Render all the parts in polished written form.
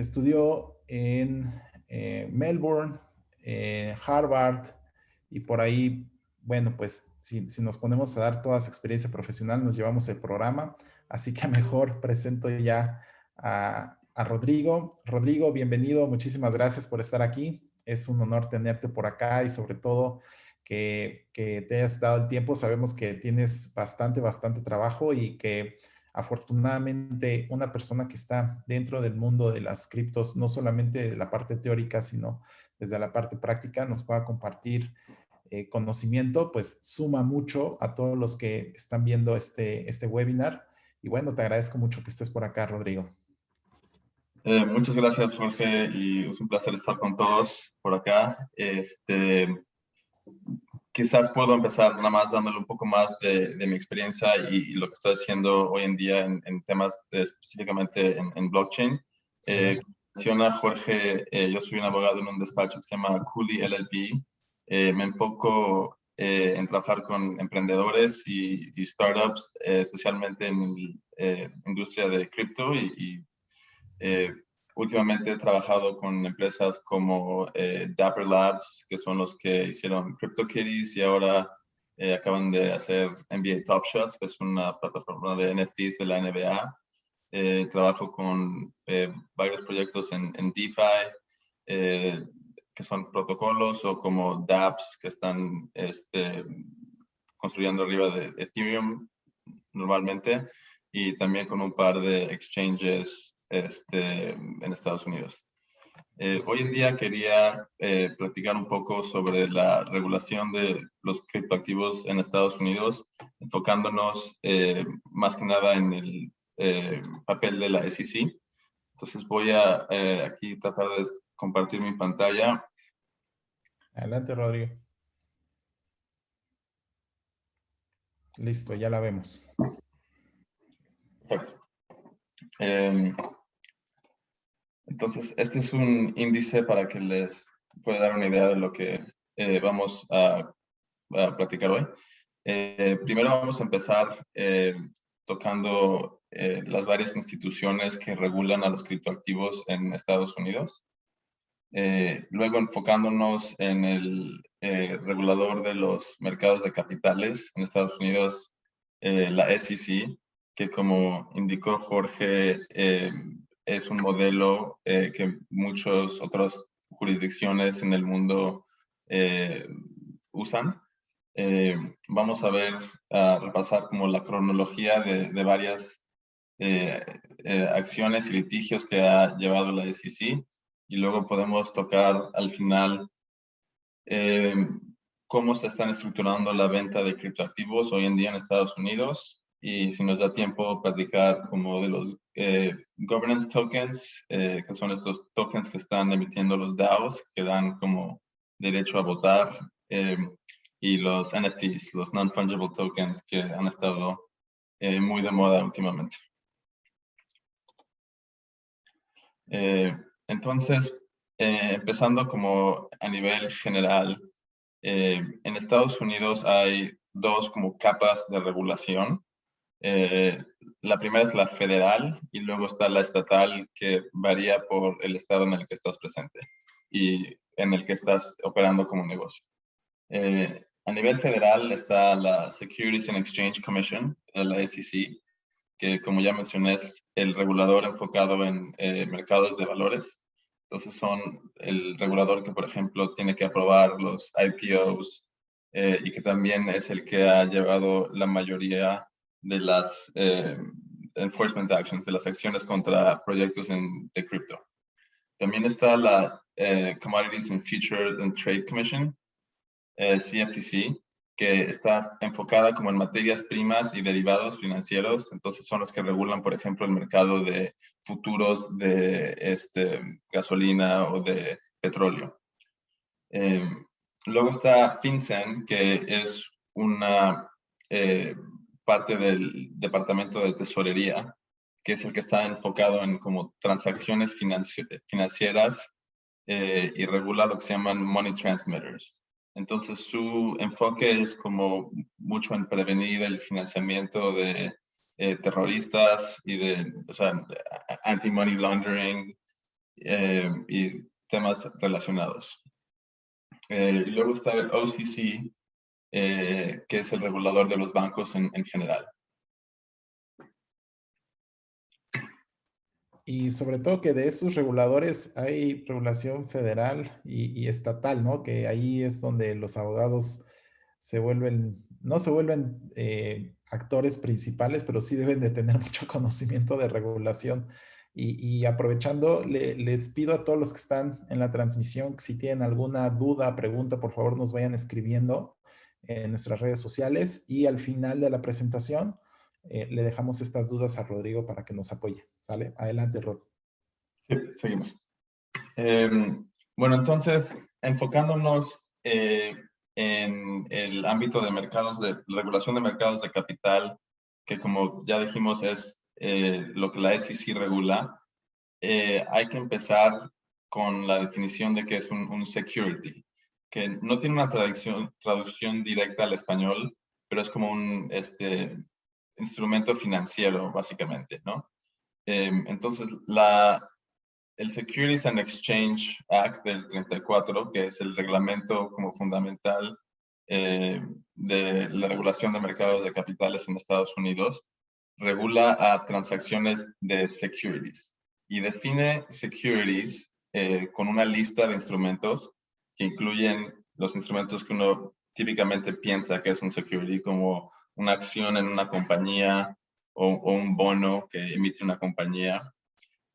estudió en Melbourne, Harvard, y por ahí, bueno, pues si nos ponemos a dar toda su experiencia profesional, nos llevamos el programa. Así que mejor presento ya a Rodrigo. Rodrigo, bienvenido. Muchísimas gracias por estar aquí. Es un honor tenerte por acá y sobre todo que te hayas dado el tiempo. Sabemos que tienes bastante trabajo y que afortunadamente una persona que está dentro del mundo de las criptos, no solamente de la parte teórica, sino desde la parte práctica, nos pueda compartir conocimiento, pues suma mucho a todos los que están viendo este webinar. Y bueno, te agradezco mucho que estés por acá, Rodrigo. Muchas gracias, Jorge, y es un placer estar con todos por acá. Quizás puedo empezar nada más dándole un poco más de mi experiencia y lo que estoy haciendo hoy en día en temas específicamente en blockchain. Menciona Jorge, yo soy un abogado en un despacho que se llama Cooley LLP. Me enfoco en trabajar con emprendedores y startups, especialmente en la industria de cripto últimamente he trabajado con empresas como Dapper Labs, que son los que hicieron CryptoKitties y ahora acaban de hacer NBA Top Shots, que es una plataforma de NFTs de la NBA. Trabajo con varios proyectos en DeFi, que son protocolos, o como dApps que están construyendo arriba de Ethereum normalmente, y también con un par de exchanges en Estados Unidos. Hoy en día quería platicar un poco sobre la regulación de los criptoactivos en Estados Unidos, enfocándonos más que nada en el papel de la SEC. Entonces voy a aquí tratar de compartir mi pantalla. Adelante, Rodrigo. Listo, ya la vemos. Perfecto. Entonces, este es un índice para que les pueda dar una idea de lo que vamos a platicar hoy. Primero vamos a empezar tocando las varias instituciones que regulan a los criptoactivos en Estados Unidos. Luego enfocándonos en el regulador de los mercados de capitales en Estados Unidos, la SEC, que como indicó Jorge, es un modelo que muchas otras jurisdicciones en el mundo usan. Vamos a repasar como la cronología de varias acciones y litigios que ha llevado la SEC, y luego podemos tocar al final cómo se están estructurando la venta de criptoactivos hoy en día en Estados Unidos, y si nos da tiempo platicar como de los governance tokens, que son estos tokens que están emitiendo los DAOs, que dan como derecho a votar, y los NFTs, los non-fungible tokens, que han estado muy de moda últimamente. Entonces, empezando como a nivel general, en Estados Unidos hay dos como capas de regulación. La primera es la federal y luego está la estatal, que varía por el estado en el que estás presente y en el que estás operando como negocio. A nivel federal está la Securities and Exchange Commission, la SEC, que como ya mencioné es el regulador enfocado en mercados de valores. Entonces son el regulador que, por ejemplo, tiene que aprobar los IPOs y que también es el que ha llevado la mayoría de las enforcement actions, de las acciones contra proyectos de cripto. También está la Commodities and Futures and Trade Commission, CFTC, que está enfocada como en materias primas y derivados financieros. Entonces son los que regulan, por ejemplo, el mercado de futuros de gasolina o de petróleo. Luego está FinCEN, que es una parte del Departamento de Tesorería, que es el que está enfocado en como transacciones financieras y regula lo que se llaman money transmitters. Entonces su enfoque es como mucho en prevenir el financiamiento de terroristas y de, o sea, anti-money laundering, y temas relacionados. Y luego está el OCC, que es el regulador de los bancos en general. Y sobre todo que de esos reguladores hay regulación federal y estatal, ¿no? Que ahí es donde los abogados se vuelven, no se vuelven actores principales, pero sí deben de tener mucho conocimiento de regulación. Y aprovechando, les pido a todos los que están en la transmisión, que si tienen alguna duda, pregunta, por favor nos vayan escribiendo en nuestras redes sociales y al final de la presentación le dejamos estas dudas a Rodrigo para que nos apoye. ¿Sale? Adelante, Rod. Sí, seguimos. Bueno, entonces, enfocándonos en el ámbito de mercados, de regulación de mercados de capital, que como ya dijimos es lo que la SEC regula, hay que empezar con la definición de qué es un security, que no tiene una traducción directa al español, pero es como un instrumento financiero, básicamente, ¿no? Entonces, el Securities and Exchange Act del 34, que es el reglamento como fundamental de la regulación de mercados de capitales en Estados Unidos, regula a transacciones de securities y define securities con una lista de instrumentos que incluyen los instrumentos que uno típicamente piensa que es un security, como una acción en una compañía o un bono que emite una compañía.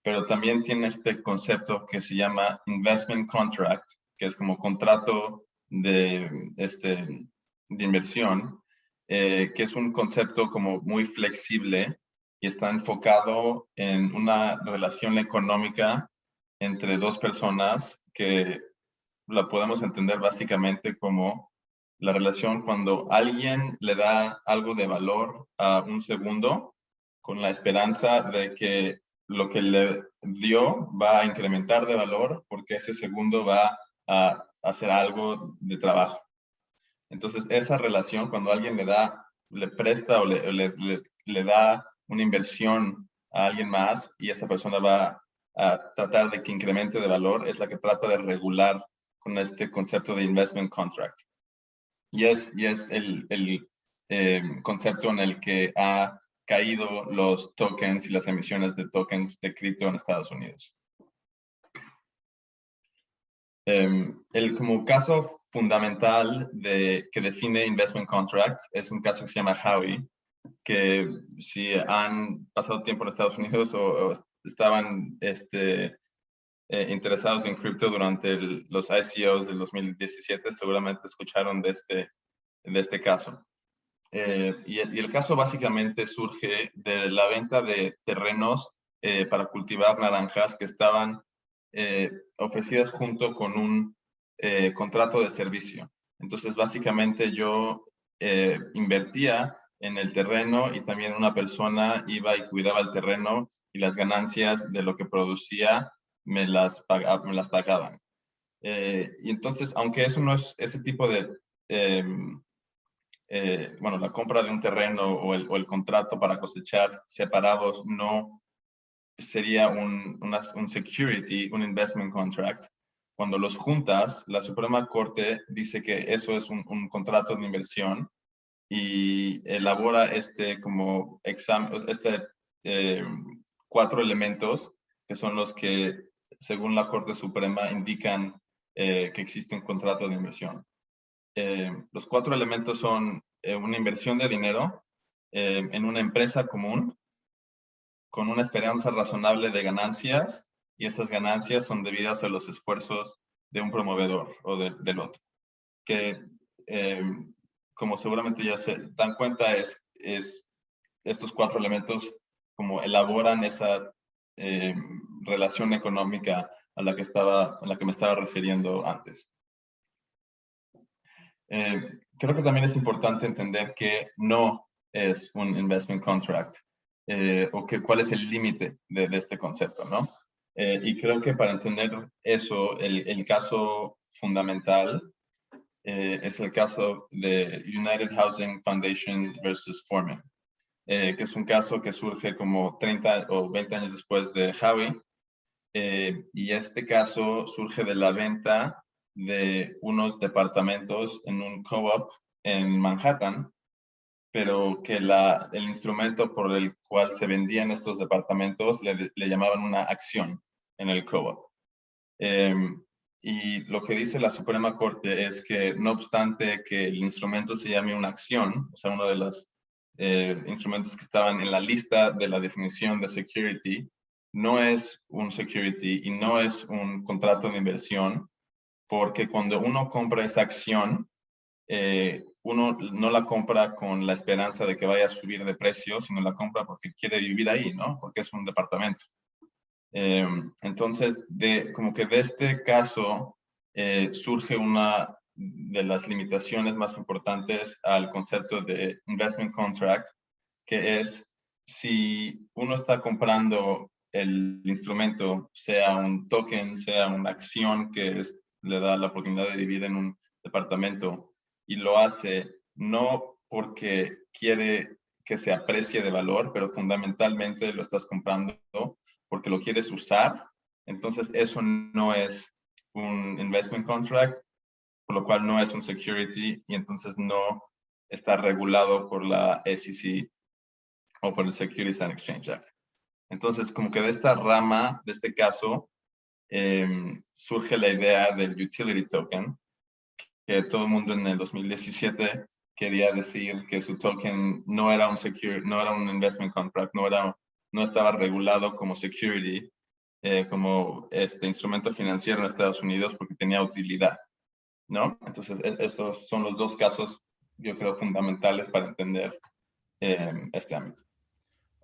Pero también tiene este concepto que se llama investment contract, que es como contrato de inversión, que es un concepto como muy flexible y está enfocado en una relación económica entre dos personas que la podemos entender básicamente como la relación cuando alguien le da algo de valor a un segundo con la esperanza de que lo que le dio va a incrementar de valor porque ese segundo va a hacer algo de trabajo. Entonces, esa relación, cuando alguien le presta o le da una inversión a alguien más y esa persona va a tratar de que incremente de valor, es la que trata de regular con este concepto de investment contract. Y es el concepto en el que ha caído los tokens y las emisiones de tokens de cripto en Estados Unidos. El como caso fundamental que define investment contract es un caso que se llama Howey, que si han pasado tiempo en Estados Unidos o estaban interesados en cripto durante los ICOs del 2017, seguramente escucharon de este caso. Y el caso básicamente surge de la venta de terrenos para cultivar naranjas que estaban ofrecidas junto con un contrato de servicio. Entonces, básicamente yo invertía en el terreno y también una persona iba y cuidaba el terreno y las ganancias de lo que producía me las pagaban. Y entonces, aunque eso no es ese tipo de bueno, la compra de un terreno o el contrato para cosechar separados no sería un security, un investment contract. Cuando los juntas, la Suprema Corte dice que eso es un contrato de inversión y elabora como examen, cuatro elementos que son los que, según la Corte Suprema, indican que existe un contrato de inversión. Los cuatro elementos son una inversión de dinero en una empresa común con una esperanza razonable de ganancias y esas ganancias son debidas a los esfuerzos de un promovedor o del otro. Que como seguramente ya se dan cuenta es estos cuatro elementos como elaboran esa relación económica a la que me estaba refiriendo antes. Creo que también es importante entender que no es un investment contract o cuál es el límite de este concepto, ¿no? Y creo que para entender eso, el caso fundamental es el caso de United Housing Foundation versus Foreman, que es un caso que surge como 30 o 20 años después de Howey, y este caso surge de la venta de unos departamentos en un co-op en Manhattan, pero que el instrumento por el cual se vendían estos departamentos le llamaban una acción en el co-op. Y lo que dice la Suprema Corte es que no obstante que el instrumento se llame una acción, o sea, uno de los instrumentos que estaban en la lista de la definición de security, no es un security y no es un contrato de inversión, porque cuando uno compra esa acción, uno no la compra con la esperanza de que vaya a subir de precio, sino la compra porque quiere vivir ahí, ¿no? Porque es un departamento. Entonces, como que de este caso surge una de las limitaciones más importantes al concepto de investment contract, que es si uno está comprando el instrumento, sea un token, sea una acción que le da la oportunidad de vivir en un departamento, y lo hace no porque quiere que se aprecie de valor, pero fundamentalmente lo estás comprando porque lo quieres usar, entonces eso no es un investment contract, por lo cual no es un security y entonces no está regulado por la SEC o por el Securities and Exchange Act. Entonces, como que de esta rama, de este caso, surge la idea del utility token, que todo el mundo en el 2017 quería decir que su token no era un investment contract, no estaba regulado como security, como instrumento financiero en Estados Unidos porque tenía utilidad, ¿no? Entonces, estos son los dos casos, yo creo, fundamentales para entender este ámbito.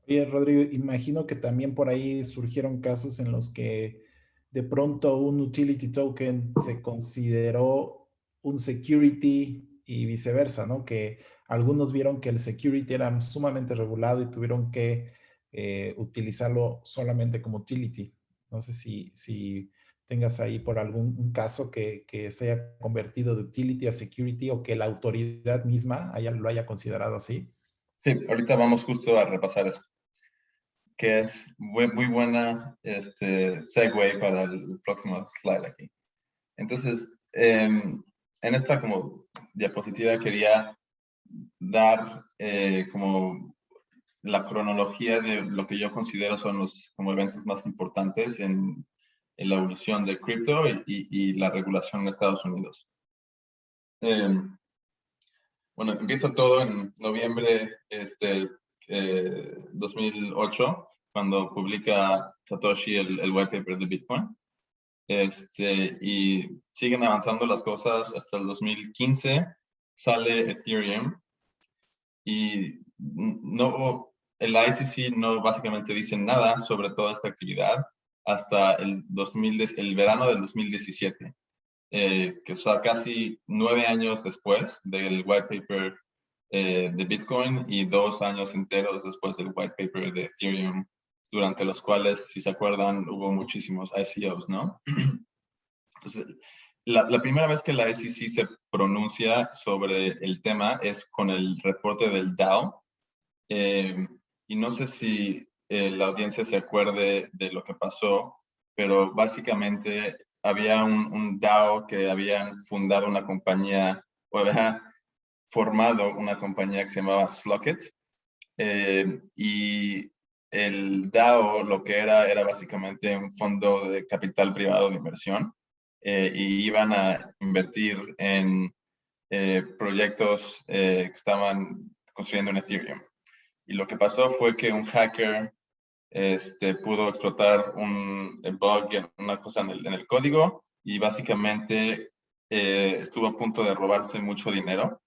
Oye, Rodrigo, imagino que también por ahí surgieron casos en los que de pronto un utility token se consideró un security y viceversa, ¿no? Que algunos vieron que el security era sumamente regulado y tuvieron que utilizarlo solamente como utility. No sé si tengas ahí por algún un caso que se haya convertido de utility a security o que la autoridad misma lo haya considerado así. Sí, ahorita vamos justo a repasar eso, que es muy buena segue para el próximo slide aquí. Entonces, en esta como diapositiva quería dar como la cronología de lo que yo considero son los como eventos más importantes en la evolución de cripto y la regulación en Estados Unidos. Bueno, empieza todo en noviembre 2008, cuando publica Satoshi el white paper de Bitcoin. Y siguen avanzando las cosas hasta el 2015, sale Ethereum y el ICC no básicamente dice nada sobre toda esta actividad hasta el verano del 2017. Que o casi 9 años después del white paper de Bitcoin y 2 años enteros después del white paper de Ethereum, durante los cuales, si se acuerdan, hubo muchísimos ICOs, ¿no? Entonces, la primera vez que la SEC se pronuncia sobre el tema es con el reporte del DAO. Y no sé si la audiencia se acuerde de lo que pasó, pero básicamente había un DAO que habían fundado una compañía, o había formado una compañía que se llamaba Slockit. Y el DAO lo que era básicamente un fondo de capital privado de inversión. Y iban a invertir en proyectos que estaban construyendo en Ethereum. Y lo que pasó fue que un hacker pudo explotar un bug, una cosa en el código, y básicamente estuvo a punto de robarse mucho dinero,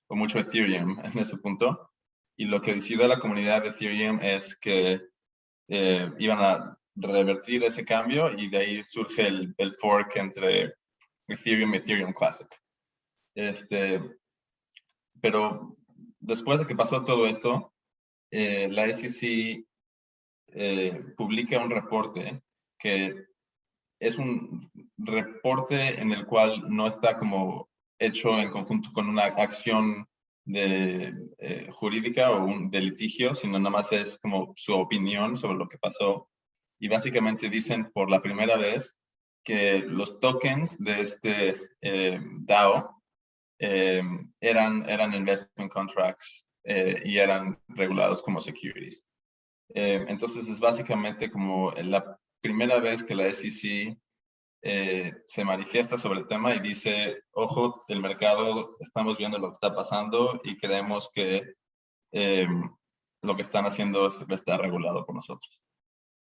o mucho Ethereum en ese punto. Y lo que decidió la comunidad de Ethereum es que iban a revertir ese cambio, y de ahí surge el fork entre Ethereum y Ethereum Classic. Pero después de que pasó todo esto, la SEC publica un reporte que es un reporte en el cual no está como hecho en conjunto con una acción jurídica o de litigio, sino nada más es como su opinión sobre lo que pasó. y básicamente dicen por la primera vez que los tokens de este DAO eran investment contracts y eran regulados como securities. Entonces es básicamente como la primera vez que la SEC se manifiesta sobre el tema y dice, ojo, el mercado, estamos viendo lo que está pasando y creemos que lo que están haciendo está regulado por nosotros.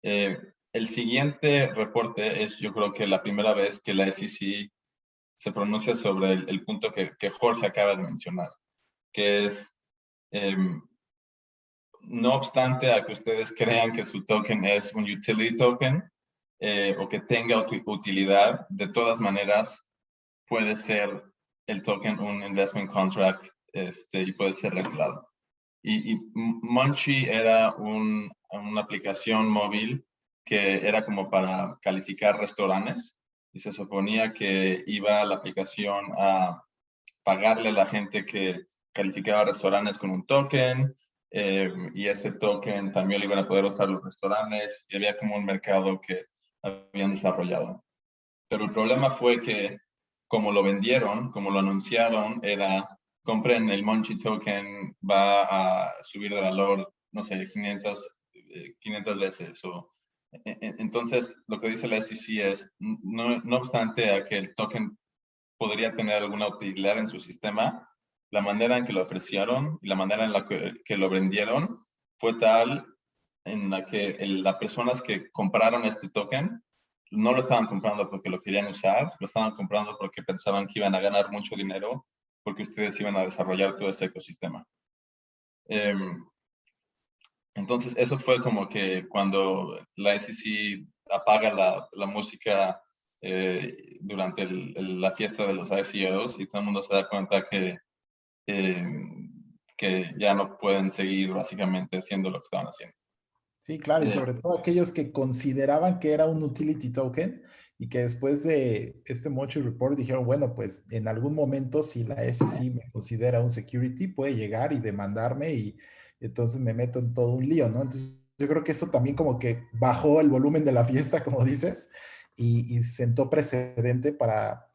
El siguiente reporte es, yo creo que la primera vez que la SEC se pronuncia sobre el punto que Jorge acaba de mencionar, que es, no obstante a que ustedes crean que su token es un utility token o que tenga utilidad, de todas maneras puede ser el token un investment contract y puede ser regulado. Y Munchie era una aplicación móvil que era como para calificar restaurantes y se suponía que iba la aplicación a pagarle a la gente que calificaba restaurantes con un token y ese token también lo iban a poder usar los restaurantes y había como un mercado que habían desarrollado. Pero el problema fue que como lo vendieron, como lo anunciaron, era compren el Munchie token, va a subir de valor, no sé, 500 veces. Entonces, lo que dice la SEC es, no obstante a que el token podría tener alguna utilidad en su sistema, la manera en que lo ofrecieron y la manera en la que lo vendieron fue tal en la que las personas que compraron este token no lo estaban comprando porque lo querían usar, lo estaban comprando porque pensaban que iban a ganar mucho dinero porque ustedes iban a desarrollar todo ese ecosistema. Entonces, eso fue como que cuando la SEC apaga la música durante la fiesta de los ICOs y todo el mundo se da cuenta que ya no pueden seguir básicamente haciendo lo que estaban haciendo. Sí, claro, y sobre todo aquellos que consideraban que era un utility token y que después de este Mochi Report dijeron, bueno, pues en algún momento si la SEC me considera un security, puede llegar y demandarme y entonces me meto en todo un lío, ¿no? Entonces yo creo que eso también como que bajó el volumen de la fiesta, como dices, y sentó precedente para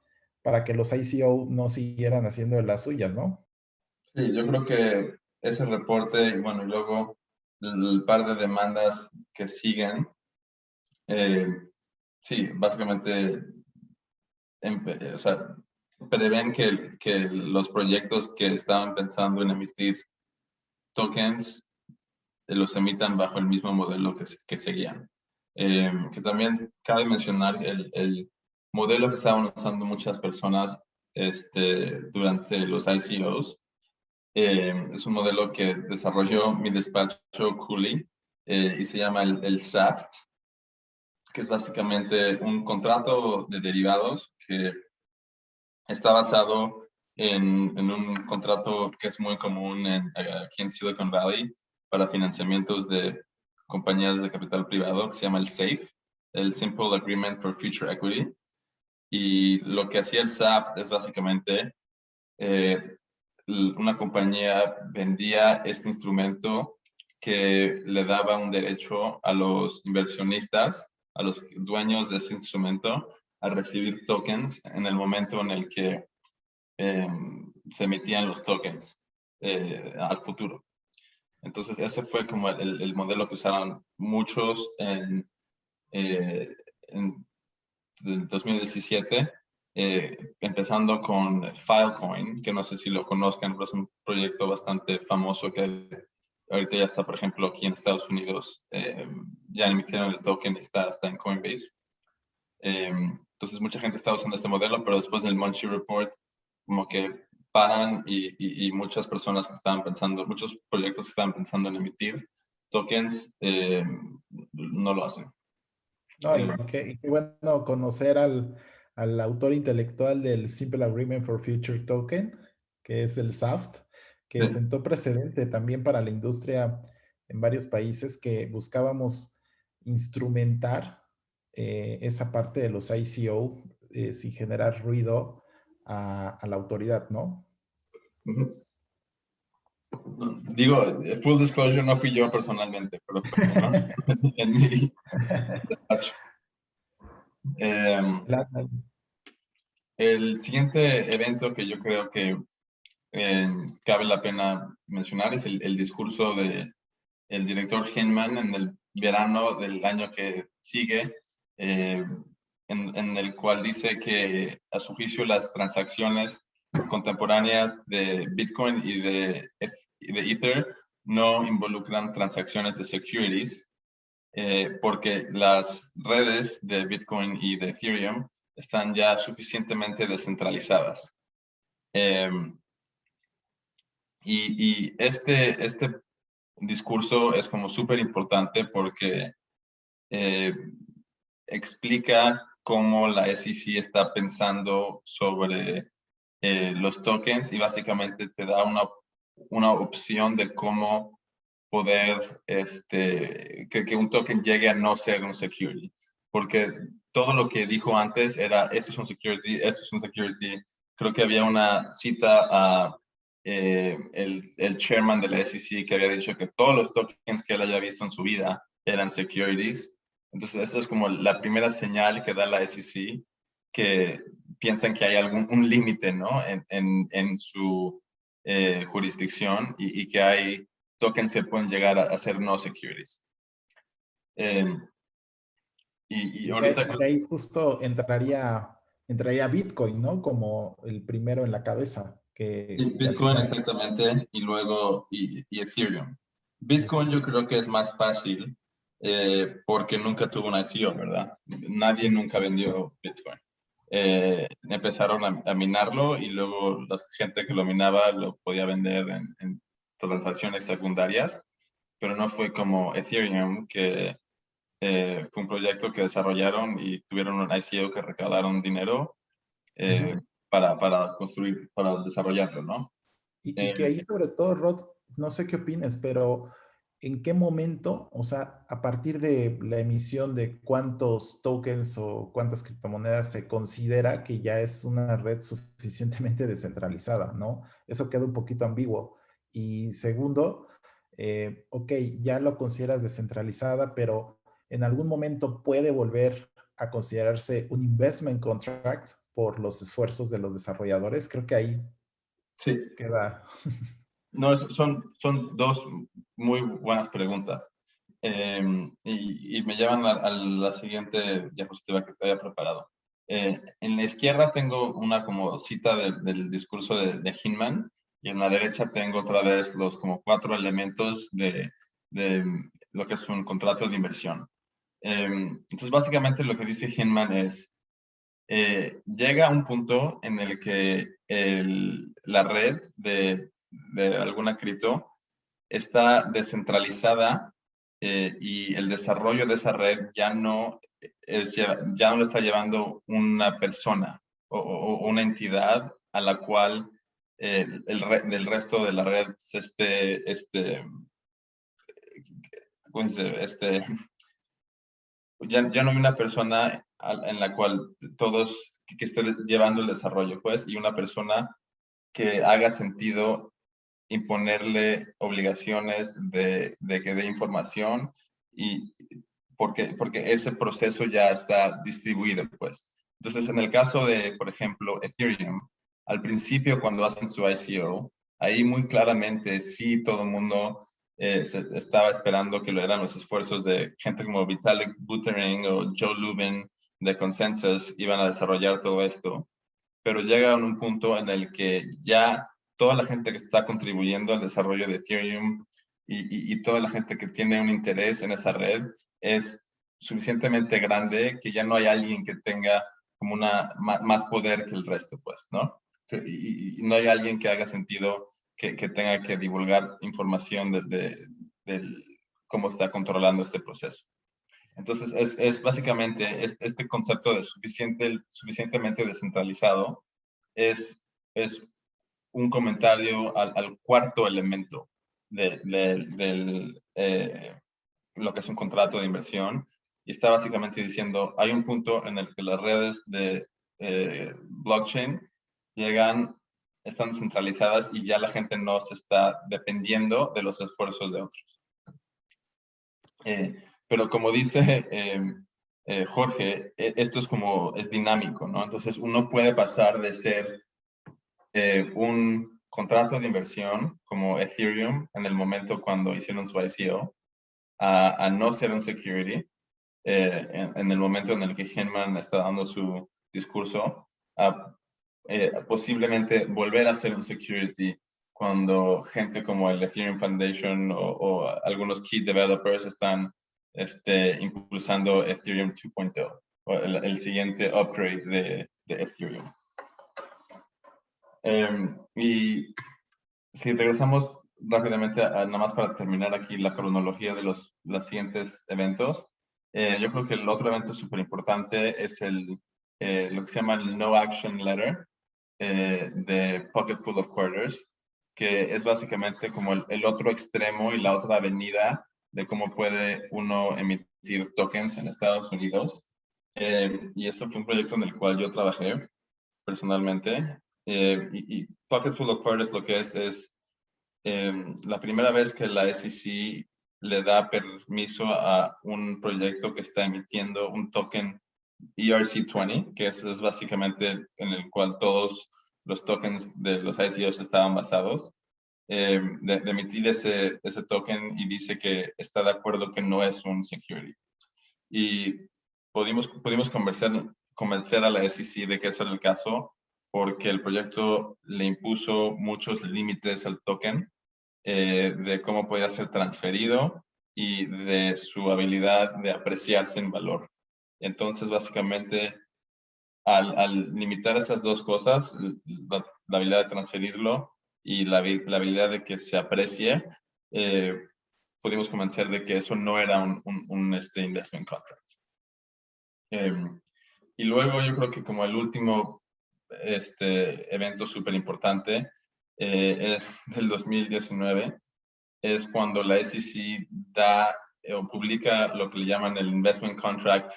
que los ICO no siguieran haciendo de las suyas, ¿no? Sí, yo creo que ese reporte, y bueno, y luego el par de demandas que siguen, sí, básicamente, o sea, prevén que los proyectos que estaban pensando en emitir tokens los emitan bajo el mismo modelo que seguían. Que también cabe mencionar el modelo que estaban usando muchas personas durante los ICOs. Es un modelo que desarrolló mi despacho Cooley y se llama el SAFT, que es básicamente un contrato de derivados que está basado en un contrato que es muy común aquí en Silicon Valley para financiamientos de compañías de capital privado, que se llama el SAFE, el Simple Agreement for Future Equity. Y lo que hacía el SAFT es básicamente una compañía vendía este instrumento que le daba un derecho a los inversionistas, a los dueños de ese instrumento, a recibir tokens en el momento en el que se emitían los tokens al futuro. Entonces, ese fue como el modelo que usaron muchos en 2017, empezando con Filecoin, que no sé si lo conozcan, pero es un proyecto bastante famoso que ahorita ya está, por ejemplo, aquí en Estados Unidos, ya emitieron el token y está en Coinbase. Entonces, mucha gente está usando este modelo, pero después del Munchie Report, como que paran y muchas personas que estaban pensando, muchos proyectos que estaban pensando en emitir tokens, no lo hacen. No, y qué bueno conocer al autor intelectual del Simple Agreement for Future Token, que es el SAFT, que Sí. sentó precedente también para la industria en varios países que buscábamos instrumentar esa parte de los ICO sin generar ruido a la autoridad, ¿no? Ujú. Digo, full disclosure, no fui yo personalmente, pero fue uno en mi despacho. El siguiente evento que yo creo que cabe la pena mencionar es el discurso de el director Hinman en el verano del año que sigue, en el cual dice que a su juicio las transacciones contemporáneas de Bitcoin y de Ether no involucran transacciones de securities, porque las redes de Bitcoin y de Ethereum están ya suficientemente descentralizadas. Y este discurso es como súper importante porque explica cómo la SEC está pensando sobre los tokens y básicamente te da una opción de cómo poder que un token llegue a no ser un security. Porque todo lo que dijo antes era, esto es un security, esto es un security. Creo que había una cita a el chairman de la SEC que había dicho que todos los tokens que él haya visto en su vida eran securities. Entonces, esa es como la primera señal que da la SEC, que piensan que hay un límite, ¿no? En su jurisdicción y que hay tokens que pueden llegar a ser no securities. Y ahorita... Y ahí justo entraría Bitcoin, ¿no? Como el primero en la cabeza. Que al Bitcoin, final... exactamente, y luego y Ethereum. Bitcoin yo creo que es más fácil porque nunca tuvo una ICO, ¿verdad? Nadie nunca vendió Bitcoin. Empezaron a minarlo y luego la gente que lo minaba lo podía vender en transacciones secundarias, pero no fue como Ethereum, que fue un proyecto que desarrollaron y tuvieron un ICO que recaudaron dinero para construir, para desarrollarlo, ¿no? Y que ahí sobre todo, Rod, no sé qué opines, pero ¿en qué momento, o sea, a partir de la emisión de cuántos tokens o cuántas criptomonedas se considera que ya es una red suficientemente descentralizada, ¿no? Eso queda un poquito ambiguo. Y segundo, ok, ya lo consideras descentralizada, pero en algún momento puede volver a considerarse un investment contract por los esfuerzos de los desarrolladores. Creo que ahí Sí, queda. no, son dos muy buenas preguntas. Y me llevan a la siguiente diapositiva que te había preparado. En la izquierda tengo una como cita del discurso de Hinman y en la derecha tengo otra vez los como 4 elementos de lo que es un contrato de inversión. Entonces, básicamente lo que dice Hinman es, llega a un punto en el que la red de alguna cripto está descentralizada y el desarrollo de esa red ya no lo está llevando una persona o una entidad a la cual del resto de la red se ¿cómo se dice? Ya no hay una persona en la cual todos que esté llevando el desarrollo, pues, y una persona que haga sentido imponerle obligaciones de que dé información y porque ese proceso ya está distribuido, pues. Entonces, en el caso de, por ejemplo, Ethereum, al principio cuando hacen su ICO, ahí muy claramente sí todo el mundo se estaba esperando que lo eran los esfuerzos de gente como Vitalik Buterin o Joe Lubin de Consensus iban a desarrollar todo esto, pero llega a un punto en el que ya toda la gente que está contribuyendo al desarrollo de Ethereum y toda la gente que tiene un interés en esa red es suficientemente grande que ya no hay alguien que tenga como más poder que el resto, pues, ¿no? Y no hay alguien que haga sentido que tenga que divulgar información de cómo está controlando este proceso. Entonces, es básicamente este concepto de suficientemente descentralizado es un comentario al cuarto elemento de lo que es un contrato de inversión y está básicamente diciendo, hay un punto en el que las redes de blockchain llegan están descentralizadas y ya la gente no se está dependiendo de los esfuerzos de otros. Pero como dice Jorge, esto es dinámico, ¿no? Entonces uno puede pasar de ser un contrato de inversión como Ethereum en el momento cuando hicieron su ICO a no ser un security en el momento en el que Hinman está dando su discurso, a posiblemente volver a ser un security cuando gente como el Ethereum Foundation o algunos key developers están impulsando Ethereum 2.0, o el siguiente upgrade de Ethereum. Y si regresamos rápidamente, nada más para terminar aquí la cronología de los siguientes eventos, yo creo que el otro evento súper importante es lo que se llama el No Action Letter de Pocketful of Quarters, que es básicamente como el otro extremo y la otra avenida de cómo puede uno emitir tokens en Estados Unidos. Y esto fue un proyecto en el cual yo trabajé personalmente. Y Pocketful of Quarters lo que es la primera vez que la SEC le da permiso a un proyecto que está emitiendo un token ERC20, que es básicamente en el cual todos los tokens de los ICOs estaban basados, de emitir ese token y dice que está de acuerdo que no es un security. Y pudimos convencer a la SEC de que eso era el caso, porque el proyecto le impuso muchos límites al token, de cómo podía ser transferido y de su habilidad de apreciarse en valor. Entonces, básicamente, al limitar esas dos cosas, la habilidad de transferirlo y la habilidad de que se aprecie, pudimos convencer de que eso no era un investment contract. Y luego yo creo que como el último evento súper importante es del 2019, es cuando la SEC da o publica lo que le llaman el Investment Contract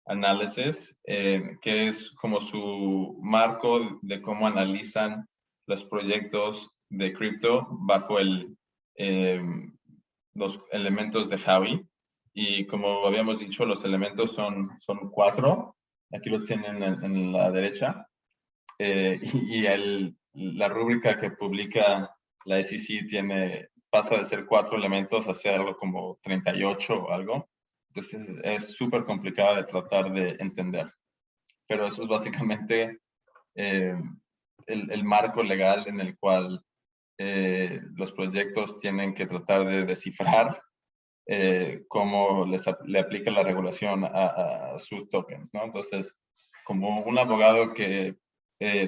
Analysis, que es como su marco de cómo analizan los proyectos de cripto bajo los elementos de Howey. Y como habíamos dicho, los elementos son 4. Aquí los tienen en la derecha. Y la rúbrica que publica la SEC pasa de ser 4 elementos a ser algo como 38 o algo. Entonces es súper complicado de tratar de entender. Pero eso es básicamente el marco legal en el cual los proyectos tienen que tratar de descifrar cómo le aplica la regulación a sus tokens, ¿no? Entonces, como un abogado que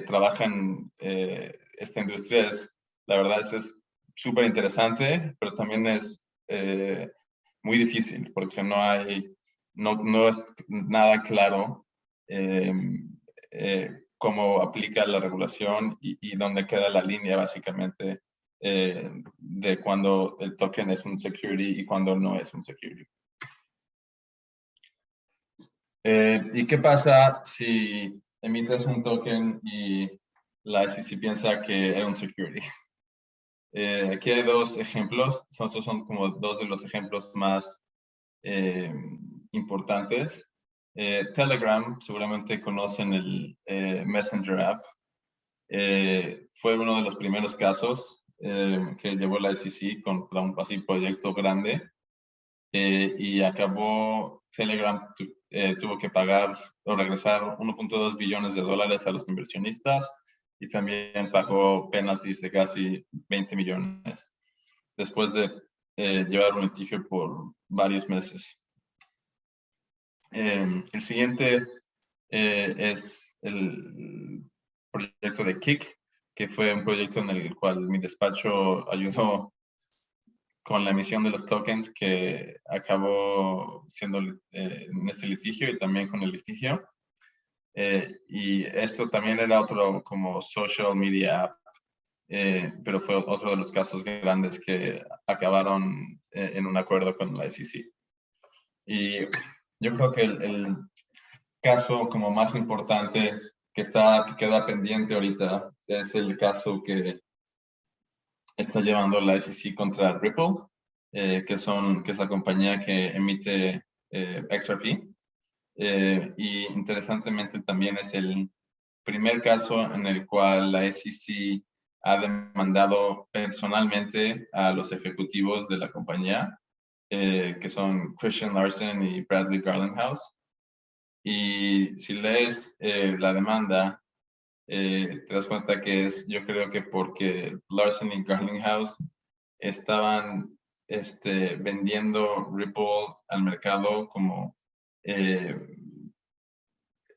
trabaja en esta industria, la verdad es súper interesante, pero también es muy difícil porque no es nada claro cómo aplica la regulación y dónde queda la línea básicamente de cuando el token es un security y cuando no es un security. ¿Y qué pasa si emites un token y la SEC piensa que era un security? Aquí hay 2 ejemplos, estos son como 2 de los ejemplos más importantes. Telegram, seguramente conocen el Messenger app. Fue uno de los primeros casos que llevó la SEC contra un proyecto grande y acabó, Telegram tuvo que pagar o regresar 1.2 billones de dólares a los inversionistas y también pagó penalties de casi 20 millones después de llevar un litigio por varios meses. El siguiente es el proyecto de Kik, que fue un proyecto en el cual mi despacho ayudó con la emisión de los tokens que acabó siendo en este litigio y también con el litigio. Y esto también era otro como social media app, pero fue otro de los casos grandes que acabaron en un acuerdo con la SEC. Y yo creo que el caso como más importante que queda pendiente ahorita es el caso que está llevando la SEC contra Ripple, que es la compañía que emite XRP. Y interesantemente también es el primer caso en el cual la SEC ha demandado personalmente a los ejecutivos de la compañía, que son Christian Larson y Bradley Garlinghouse. Y si lees la demanda, te das cuenta que yo creo que porque Larson y Garlinghouse estaban vendiendo Ripple al mercado como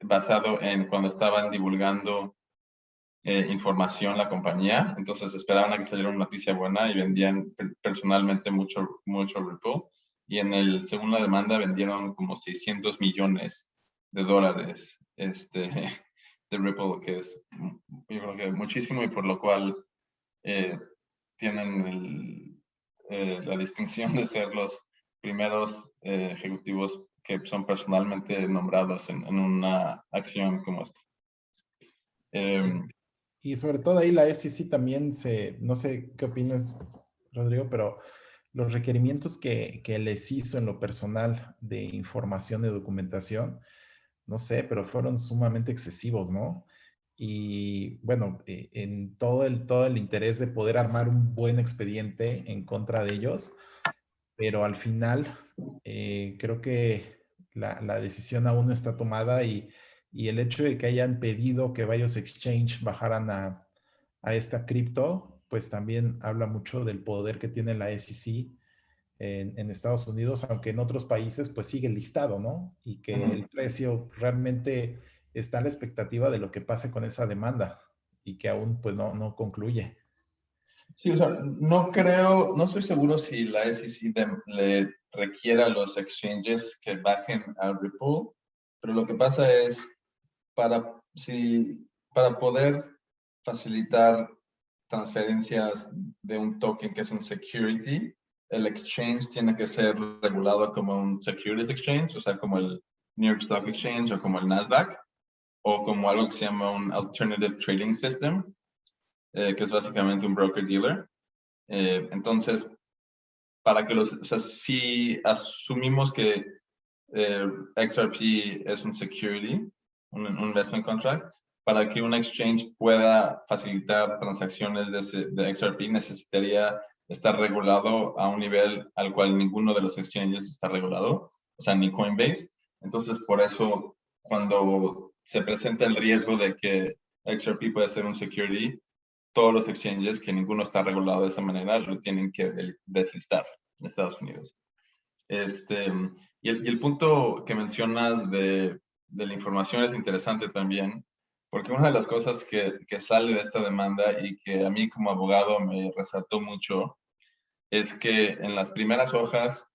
basado en cuando estaban divulgando información la compañía, entonces esperaban a que saliera una noticia buena y vendían personalmente mucho Ripple. Y según la demanda vendieron como 600 millones de dólares de Ripple, que es yo creo que muchísimo, y por lo cual tienen la distinción de ser los primeros ejecutivos que son personalmente nombrados en una acción como esta. Y sobre todo ahí la SEC también no sé qué opinas, Rodrigo, pero los requerimientos que les hizo en lo personal de información, de documentación, no sé, pero fueron sumamente excesivos, ¿no? Y bueno, en todo el interés de poder armar un buen expediente en contra de ellos, pero al final creo que la decisión aún no está tomada y el hecho de que hayan pedido que varios exchange bajaran a esta cripto, pues también habla mucho del poder que tiene la SEC en Estados Unidos, aunque en otros países pues sigue listado, ¿no? Y que el precio realmente está a la expectativa de lo que pase con esa demanda y que aún pues no concluye. Sí, o sea, no estoy seguro si la SEC le requiera a los exchanges que bajen a Ripple, pero lo que pasa es, para poder facilitar transferencias de un token que es un security, el exchange tiene que ser regulado como un securities exchange, o sea, como el New York Stock Exchange o como el Nasdaq, o como algo que se llama un Alternative Trading System, que es básicamente un broker-dealer. Entonces, o sea, si asumimos que XRP es un security, un investment contract, para que un exchange pueda facilitar transacciones de XRP necesitaría estar regulado a un nivel al cual ninguno de los exchanges está regulado, o sea, ni Coinbase. Entonces, por eso, cuando se presenta el riesgo de que XRP puede ser un security, todos los exchanges, que ninguno está regulado de esa manera, lo tienen que deslistar en Estados Unidos. Y el punto que mencionas de la información es interesante también, porque una de las cosas que sale de esta demanda y que a mí como abogado me resaltó mucho es que en las primeras hojas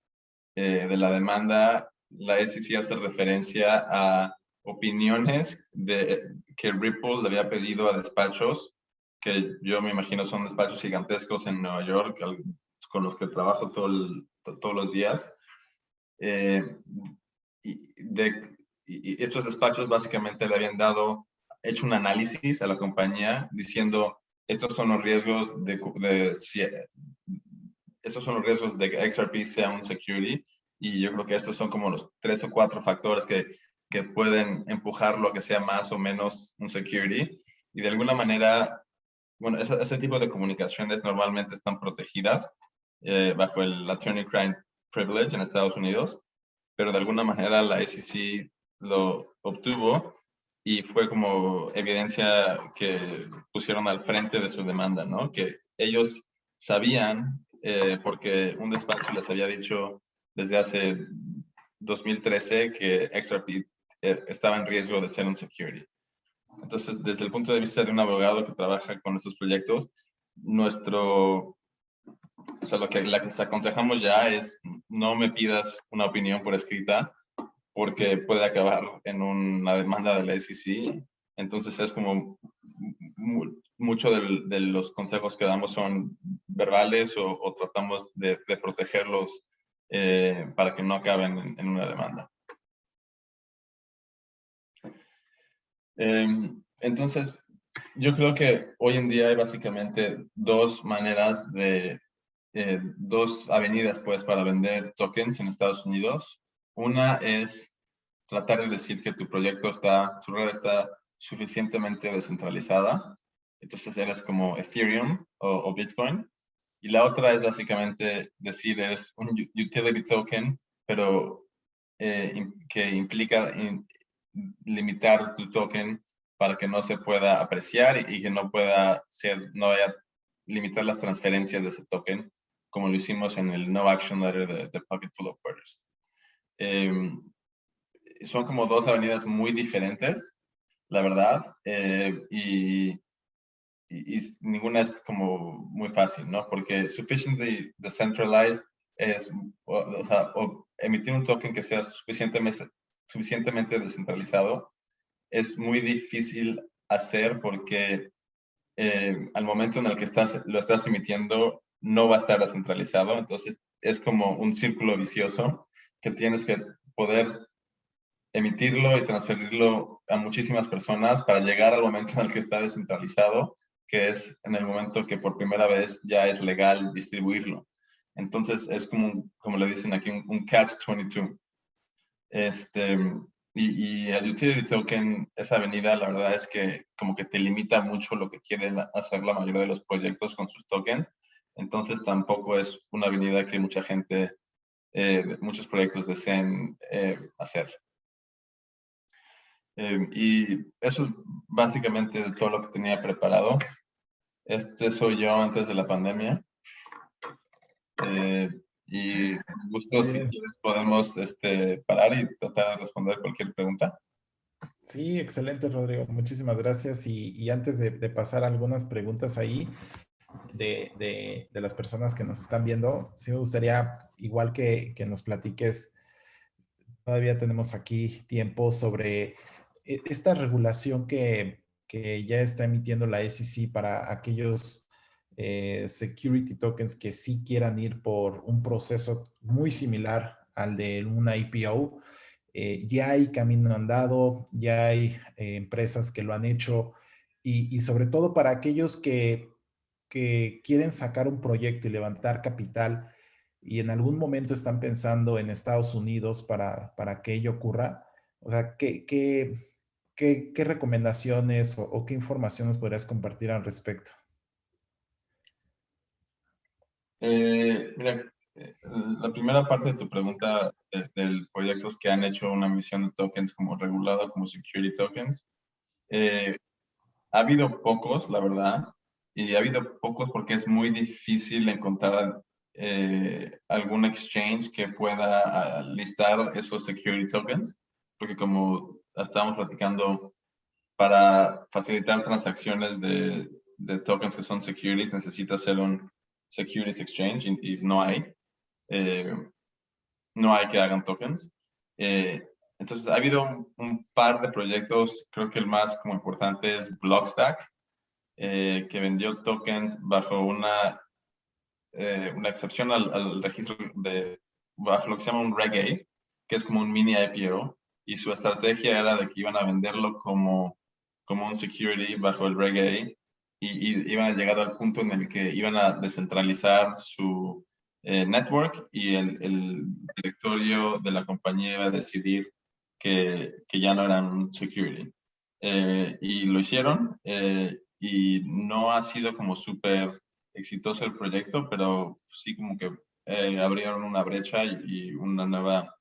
de la demanda, la SEC hace referencia a opiniones que Ripple le había pedido a despachos, que yo me imagino son despachos gigantescos en Nueva York, con los que trabajo todos los días. Y estos despachos básicamente le habían hecho un análisis a la compañía diciendo, estos son los riesgos estos son los riesgos de que XRP sea un security, y yo creo que estos son como los 3 o 4 factores que pueden empujarlo a que sea más o menos un security. Y de alguna manera, bueno, ese tipo de comunicaciones normalmente están protegidas bajo el attorney-client privilege en Estados Unidos, pero de alguna manera la SEC lo obtuvo y fue como evidencia que pusieron al frente de su demanda, ¿no? Que ellos sabían, porque un despacho les había dicho desde hace 2013 que XRP estaba en riesgo de ser un security. Entonces, desde el punto de vista de un abogado que trabaja con estos proyectos, o sea, lo que les aconsejamos ya es no me pidas una opinión por escrita porque puede acabar en una demanda de la SEC. Entonces es como mucho de los consejos que damos son verbales o tratamos de protegerlos para que no acaben en una demanda. Entonces, yo creo que hoy en día hay básicamente dos maneras de, dos avenidas pues para vender tokens en Estados Unidos. Una es tratar de decir que tu proyecto está, tu red está suficientemente descentralizada. Entonces eres como Ethereum o Bitcoin. Y la otra es básicamente decir es un utility token, pero que implica limitar tu token para que no se pueda apreciar y que no pueda ser, no vaya a limitar las transferencias de ese token, como lo hicimos en el No Action Letter de Pocket Full of Quarters. Son como dos avenidas muy diferentes, la verdad, y ninguna es como muy fácil, ¿no? Porque sufficiently decentralized es, o sea, emitir un token que sea suficientemente descentralizado es muy difícil hacer porque al momento en el que lo estás emitiendo no va a estar descentralizado, entonces es como un círculo vicioso que tienes que poder emitirlo y transferirlo a muchísimas personas para llegar al momento en el que está descentralizado, que es en el momento que por primera vez ya es legal distribuirlo. Entonces es como, como le dicen aquí, un catch-22. Este, y el utility token, esa avenida, la verdad es que como que te limita mucho lo que quieren hacer la mayoría de los proyectos con sus tokens. Entonces tampoco es una avenida que mucha gente, muchos proyectos deseen hacer. Y eso es básicamente todo lo que tenía preparado. Este soy yo antes de la pandemia. Y gusto, Muy si bien. quieres, podemos parar y tratar de responder cualquier pregunta. Sí, excelente, Rodrigo. Muchísimas gracias. Y antes de pasar algunas preguntas ahí de las personas que nos están viendo, sí me gustaría, igual que nos platiques, todavía tenemos aquí tiempo sobre esta regulación que ya está emitiendo la SEC para aquellos security tokens que sí quieran ir por un proceso muy similar al de una IPO. Ya hay camino andado, ya hay empresas que lo han hecho y sobre todo para aquellos que quieren sacar un proyecto y levantar capital y en algún momento están pensando en Estados Unidos para que ello ocurra. O sea, ¿qué recomendaciones o qué información nos podrías compartir al respecto? Mira, la primera parte de tu pregunta del proyectos que han hecho una emisión de tokens como regulado como security tokens, eh, ha habido pocos, la verdad, y ha habido pocos porque es muy difícil encontrar algún exchange que pueda listar esos security tokens, porque como estábamos platicando, para facilitar transacciones de tokens que son securities, necesita ser un securities exchange y no hay. Eh, no hay que hagan tokens. Eh, entonces, ha habido un par de proyectos, creo que el más como importante es Blockstack, que vendió tokens bajo una excepción al registro bajo lo que se llama un Reg A, que es como un mini IPO, y su estrategia era de que iban a venderlo como un security bajo el Reg A, y iban a llegar al punto en el que iban a descentralizar su network y el directorio de la compañía iba a decidir que ya no eran un security. Y lo hicieron, y no ha sido como súper exitoso el proyecto, pero sí como que abrieron una brecha y una nueva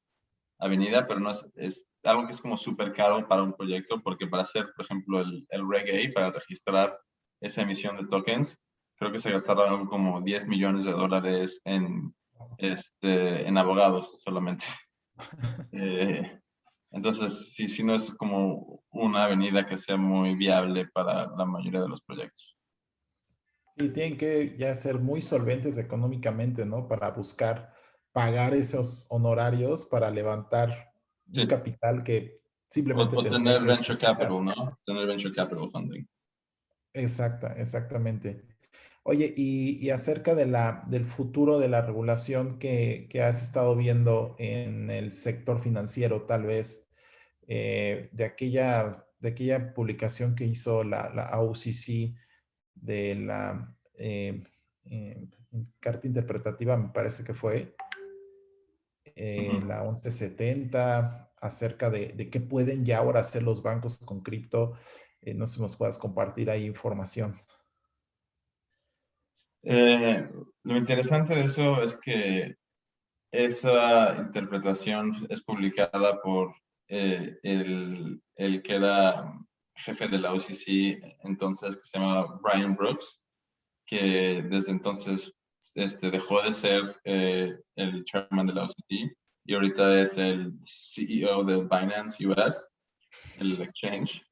avenida, pero no es algo que es como súper caro para un proyecto, porque para hacer, por ejemplo, el Reg A, para registrar esa emisión de tokens, creo que se gastaron algo como 10 millones de dólares en abogados solamente. Eh, entonces, sí, sí no es como una avenida que sea muy viable para la mayoría de los proyectos. Sí, tienen que ya ser muy solventes económicamente, ¿no? Para buscar pagar esos honorarios para levantar un Sí, capital que o, simplemente o tendría tener que venture duplicar. capital, ¿no? Tener venture capital funding. Exactamente. Oye, y acerca del futuro de la regulación que has estado viendo en el sector financiero, tal vez, de aquella de aquella publicación que hizo la AUCC de la carta interpretativa, me parece que fue Ujú. la 1170, acerca de qué pueden ya ahora hacer los bancos con cripto. No sé si nos puedas compartir ahí información. Lo interesante de eso es que esa interpretación es publicada por el que era jefe de la OCC, entonces, que se llama Brian Brooks, que desde entonces dejó de ser el chairman de la OCC y ahorita es el CEO de Binance US, el exchange.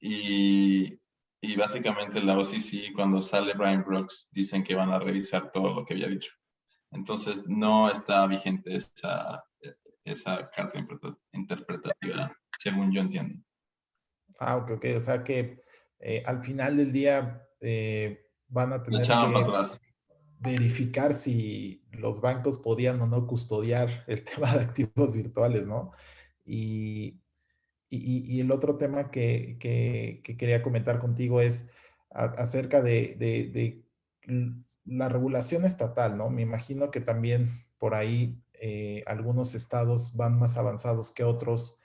Y, y básicamente la OCC, cuando sale Brian Brooks, dicen que van a revisar todo lo que había dicho. Entonces, no está vigente esa carta interpretativa, según yo entiendo. Ah, ok, ok. O sea que al final del día van a La tener echaban para que atrás. verificar si los bancos podían o no custodiar el tema de activos virtuales, ¿no? Y, y el otro tema que quería comentar contigo es acerca de la regulación estatal, ¿no? Me imagino que también por ahí algunos estados van más avanzados que otros.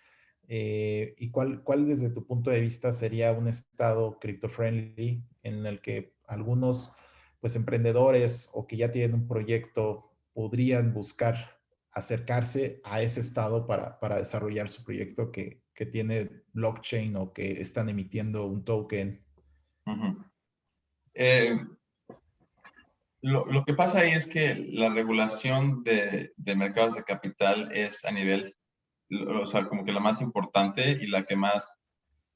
¿Y cuál desde tu punto de vista sería un estado crypto-friendly en el que algunos pues emprendedores o que ya tienen un proyecto podrían buscar acercarse a ese estado para desarrollar su proyecto que tiene blockchain o que están emitiendo un token? Ujú. Eh, lo que pasa ahí es que la regulación de mercados de capital es a nivel, o sea, como que la más importante y la que más,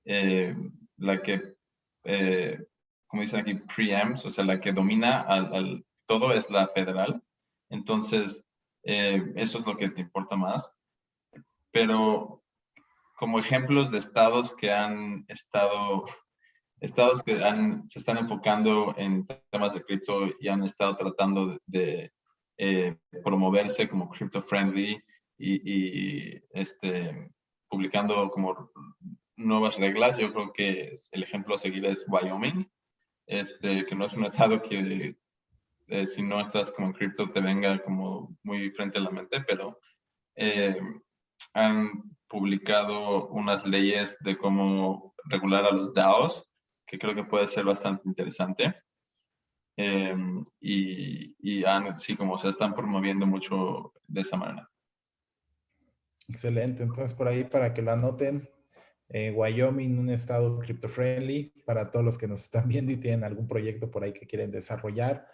eh, la que, eh, como dicen aquí, preempts, o sea, la que domina todo es la federal. Entonces, eso es lo que te importa más. Pero como ejemplos de estados que han estado, estados que se están enfocando en temas de cripto y han estado tratando promoverse como crypto friendly y publicando como nuevas reglas. Yo creo que el ejemplo a seguir es Wyoming, que no es un estado que si no estás como en cripto te venga como muy frente a la mente, pero eh, han publicado unas leyes de cómo regular a los DAOs, que creo que puede ser bastante interesante. Sí, como se están promoviendo mucho de esa manera. Excelente. Entonces, por ahí para que lo anoten, Wyoming, un estado crypto friendly para todos los que nos están viendo y tienen algún proyecto por ahí que quieren desarrollar.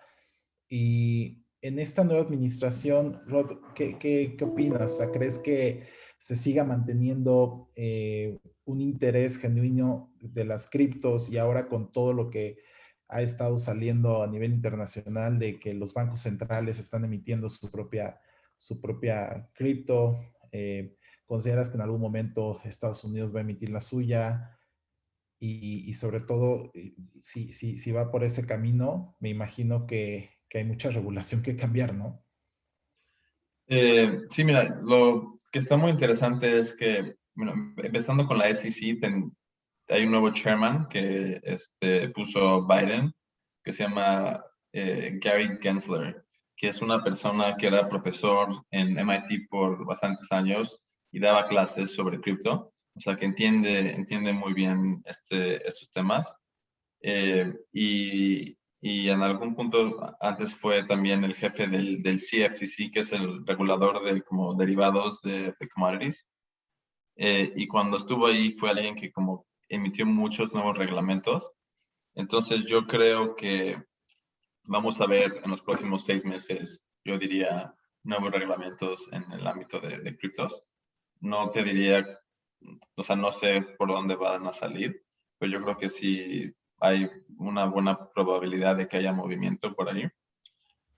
Y en esta nueva administración, Rod, ¿qué opinas? O sea, ¿crees que se siga manteniendo un interés genuino de las criptos y ahora con todo lo que ha estado saliendo a nivel internacional de que los bancos centrales están emitiendo su propia cripto? ¿Consideras que en algún momento Estados Unidos va a emitir la suya? Y sobre todo, si va por ese camino, me imagino que hay mucha regulación que cambiar, ¿no? Sí, mira, lo que está muy interesante es que, bueno, empezando con la SEC, hay un nuevo chairman que puso Biden, que se llama Gary Gensler, que es una persona que era profesor en MIT por bastantes años y daba clases sobre cripto, o sea que entiende muy bien estos temas. Y en algún punto antes fue también el jefe del CFTC, que es el regulador de como derivados de commodities. Y cuando estuvo ahí fue alguien que como emitió muchos nuevos reglamentos. Entonces yo creo que vamos a ver en los próximos 6 meses, yo diría, nuevos reglamentos en el ámbito de criptos. No te diría, o sea, no sé por dónde van a salir, pero yo creo que sí hay una buena probabilidad de que haya movimiento por ahí.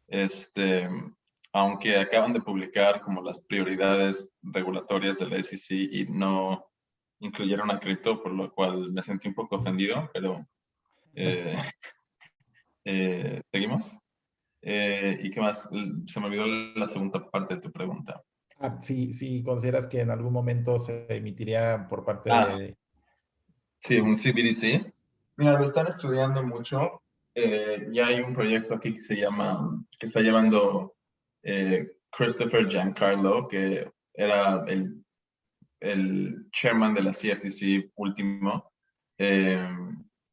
Este, aunque acaban de publicar como las prioridades regulatorias de la SEC y no incluyeron a cripto, por lo cual me sentí un poco ofendido, pero eh, seguimos. ¿Y qué más? Se me olvidó la segunda parte de tu pregunta. Sí, sí, consideras que en algún momento se emitiría por parte Ah, de... Sí, un CBDC. Mira, lo están estudiando mucho. Ya hay un proyecto aquí que se llama, que está llevando Christopher Giancarlo, que era el chairman de la CFTC último, eh,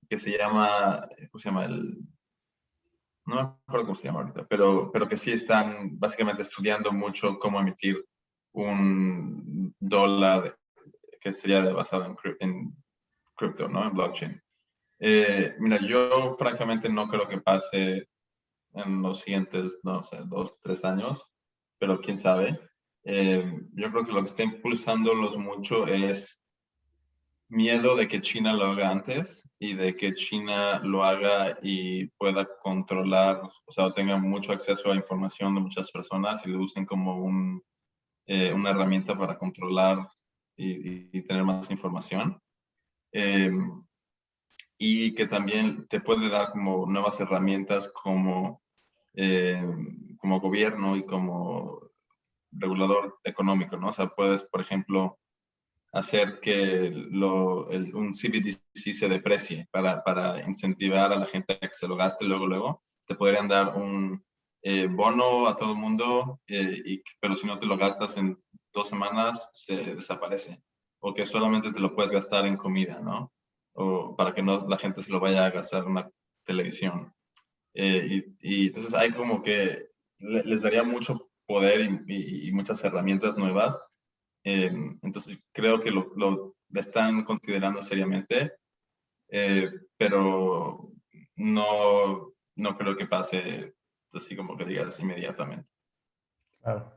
que se llama, ¿cómo se llama? No me acuerdo cómo se llama ahorita, pero que sí están básicamente estudiando mucho cómo emitir un dólar que sería basado en cripto, ¿no? En blockchain. Mira, yo francamente no creo que pase en los siguientes, no sé, 2, 3 años, pero quién sabe. Yo creo que lo que está impulsándolos mucho es miedo de que China lo haga antes y de que China lo haga y pueda controlar, o sea, tenga mucho acceso a información de muchas personas y lo usen como una herramienta para controlar y tener más información. Eh, y que también te puede dar como nuevas herramientas eh, como gobierno y como regulador económico, ¿no? O sea, puedes, por ejemplo, hacer que un CBDC se deprecie para incentivar a la gente a que se lo gaste luego. Te podrían dar un bono a todo el mundo, pero si no te lo gastas en 2 semanas, se desaparece. O que solamente te lo puedes gastar en comida, ¿no? O para que no la gente se lo vaya a gastar en una televisión. Y entonces hay como que les daría mucho poder y muchas herramientas nuevas. Entonces creo que lo están considerando seriamente, pero no creo que pase así como que digas inmediatamente. Claro.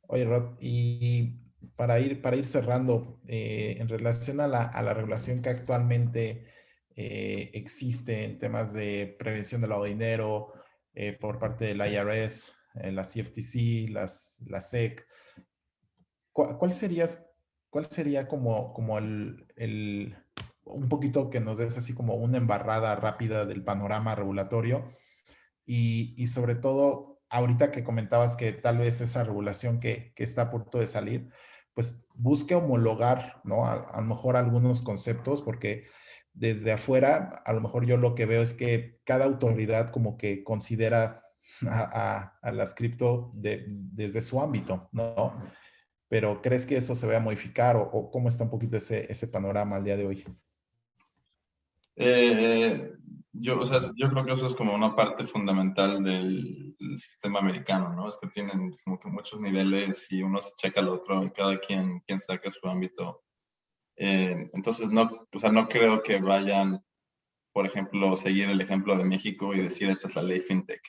Oye, Rod, y para ir cerrando, en relación a la regulación que actualmente existe en temas de prevención del lavado de dinero por parte del IRS, la CFTC, la SEC, ¿cuál sería como un poquito que nos des así como una embarrada rápida del panorama regulatorio? Y sobre todo, ahorita que comentabas que tal vez esa regulación que está a punto de salir, pues busque homologar, ¿no? A lo mejor algunos conceptos, porque desde afuera, a lo mejor yo lo que veo es que cada autoridad como que considera a las cripto desde su ámbito, ¿no? Pero ¿crees que eso se vaya a modificar o cómo está un poquito ese panorama al día de hoy? O sea, yo creo que eso es como una parte fundamental del sistema americano, ¿no? Es que tienen como que muchos niveles y uno se checa al otro y cada quien saca su ámbito. Entonces, no, o sea, no creo que vayan, por ejemplo, seguir el ejemplo de México y decir esta es la ley FinTech.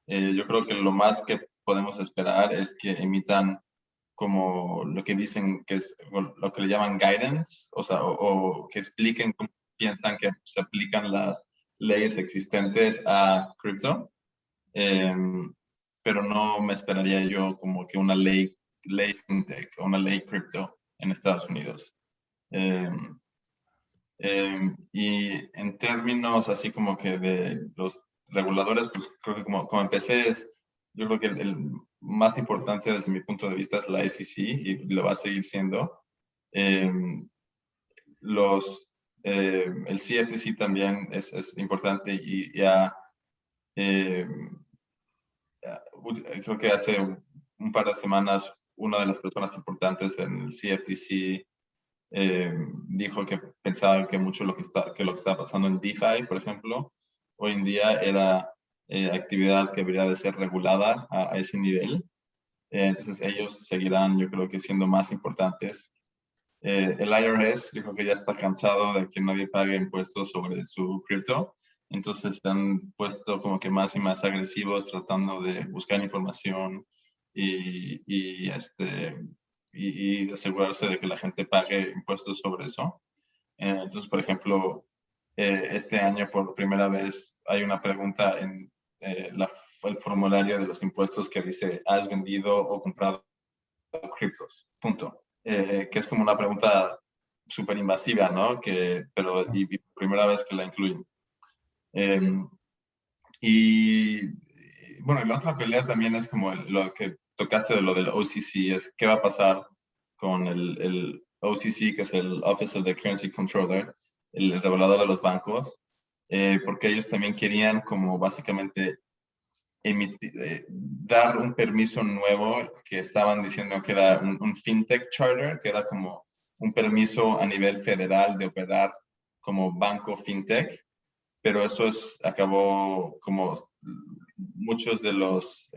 Yo creo que lo más que podemos esperar es que emitan como lo que dicen que es lo que le llaman guidance, o sea, o que expliquen cómo piensan que se aplican las leyes existentes a cripto, eh, pero no me esperaría yo como que una ley fintech o una ley cripto en Estados Unidos. Eh, y en términos así como que de los reguladores, pues creo que como empecé yo creo que el más importante desde mi punto de vista es la SEC y lo va a seguir siendo. Eh, el CFTC también es importante y ya, eh, creo que hace un par de semanas una de las personas importantes en el CFTC dijo que pensaba que mucho que lo que está pasando en DeFi, por ejemplo, hoy en día era actividad que debería de ser regulada a ese nivel. Entonces ellos seguirán, yo creo que siendo más importantes. El IRS, yo creo que ya está cansado de que nadie pague impuestos sobre su cripto. Entonces se han puesto como que más y más agresivos tratando de buscar información y asegurarse de que la gente pague impuestos sobre eso. Entonces, por ejemplo, este año por primera vez hay una pregunta en el formulario de los impuestos que dice, ¿has vendido o comprado criptos? Punto. Que es como una pregunta súper invasiva, ¿no? Y primera vez que la incluyen. Eh, y bueno, y la otra pelea también es como lo que tocaste de lo del OCC, es qué va a pasar con el OCC, que es el Office of the Currency Controller. el regulador de los bancos, porque ellos también querían como básicamente dar un permiso nuevo que estaban diciendo que era un fintech charter, que era como un permiso a nivel federal de operar como banco fintech, pero eso acabó como muchos de los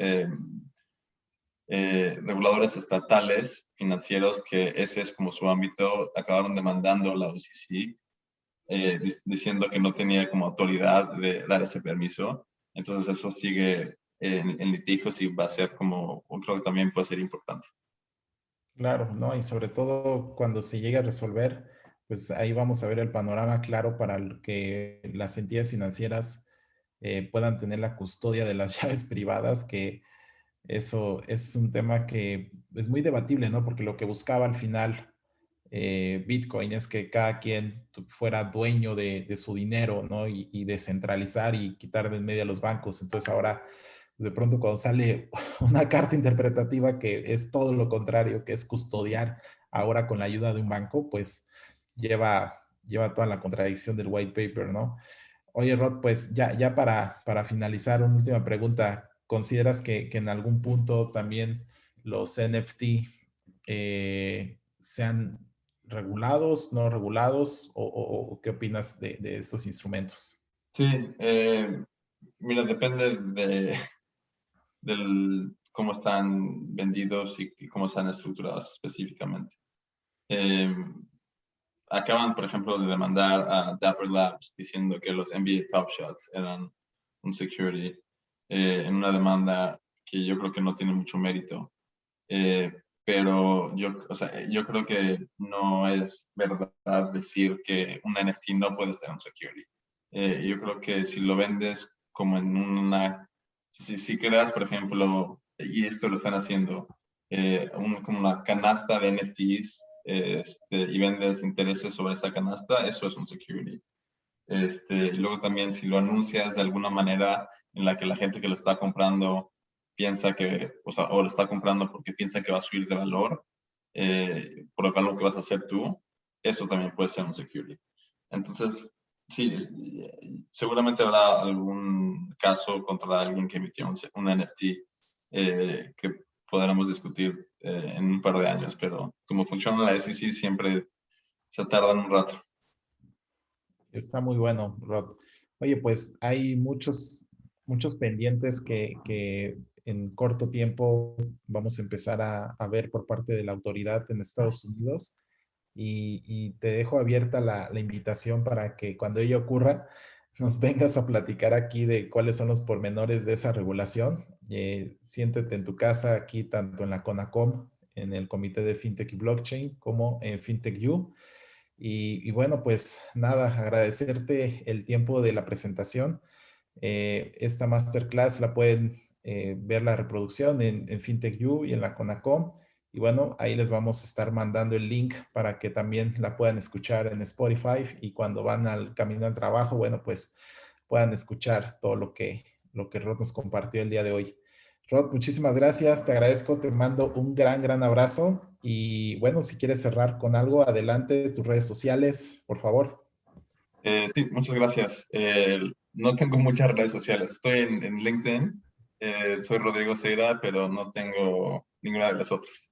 reguladores estatales financieros, que ese es como su ámbito, acabaron demandando a la OCC, diciendo que no tenía como autoridad de dar ese permiso. Entonces eso sigue en litigios y va a ser como, creo que también puede ser importante. Claro, ¿no? Y sobre todo cuando se llegue a resolver, pues ahí vamos a ver el panorama claro para que las entidades financieras puedan tener la custodia de las llaves privadas, que eso es un tema que es muy debatible, ¿no? Porque lo que buscaba al final Bitcoin es que cada quien fuera dueño de su dinero, ¿no? Y descentralizar y quitar de en medio a los bancos. Entonces ahora, de pronto cuando sale una carta interpretativa que es todo lo contrario, que es custodiar ahora con la ayuda de un banco, pues lleva toda la contradicción del white paper, ¿no? Oye, Rod, pues ya para finalizar, una última pregunta. ¿Consideras que en algún punto también los NFT sean regulados, no regulados, o qué opinas de estos instrumentos? Sí, mira, depende del cómo están vendidos y cómo están estructurados específicamente. Eh, Acaban, por ejemplo, de demandar a Dapper Labs diciendo que los NBA Top Shots eran un security, en una demanda que yo creo que no tiene mucho mérito. Pero o sea, yo creo que no es verdad decir que un NFT no puede ser un security. Yo creo que si lo vendes como en si creas, por ejemplo, y esto lo están haciendo, como una canasta de NFTs, y vendes intereses sobre esa canasta, eso es un security. Y luego también si lo anuncias de alguna manera en la que la gente que lo está comprando piensa que, o sea, o lo está comprando porque piensa que va a subir de valor, por el valor que vas a hacer tú, eso también puede ser un security. Entonces, sí, seguramente habrá algún caso contra alguien que emitió un NFT, que podremos discutir en un par de años, pero como funciona la SEC siempre se tardan un rato. Está muy bueno, Rod. Oye, pues hay muchos pendientes que en corto tiempo vamos a empezar a ver por parte de la autoridad en Estados Unidos. Y te dejo abierta la invitación para que cuando ello ocurra nos vengas a platicar aquí de cuáles son los pormenores de esa regulación. Siéntete en tu casa aquí, tanto en la CONACOM, en el Comité de FinTech y Blockchain, como en FinTech U. Y bueno, pues nada, agradecerte el tiempo de la presentación. Esta masterclass la pueden ver la reproducción en FinTech U y en la CONACOM. Y bueno, ahí les vamos a estar mandando el link para que también la puedan escuchar en Spotify y cuando van al camino al trabajo, bueno, pues puedan escuchar todo lo que Rod nos compartió el día de hoy. Rod, muchísimas gracias, te agradezco, te mando un gran abrazo y bueno, si quieres cerrar con algo, adelante, tus redes sociales, por favor. Sí, muchas gracias. No tengo muchas redes sociales. Estoy en LinkedIn. Soy Rodrigo Seira, pero no tengo ninguna de las otras.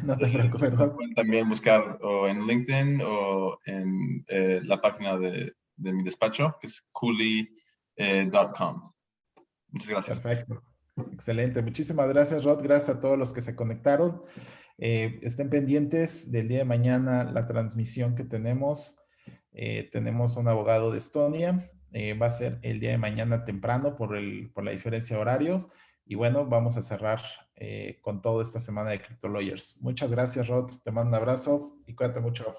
No te preocupes, Me Rod. pueden también buscar o en LinkedIn o en la página de mi despacho, que es cooley.com. Muchas gracias. Perfecto. Excelente. Muchísimas gracias, Rod. Gracias a todos los que se conectaron. Estén pendientes del día de mañana la transmisión que tenemos. Tenemos a un abogado de Estonia. Va a ser el día de mañana temprano por la diferencia de horarios. Y bueno, vamos a cerrar con toda esta semana de Crypto Lawyers. Muchas gracias, Rod. Te mando un abrazo y cuídate mucho.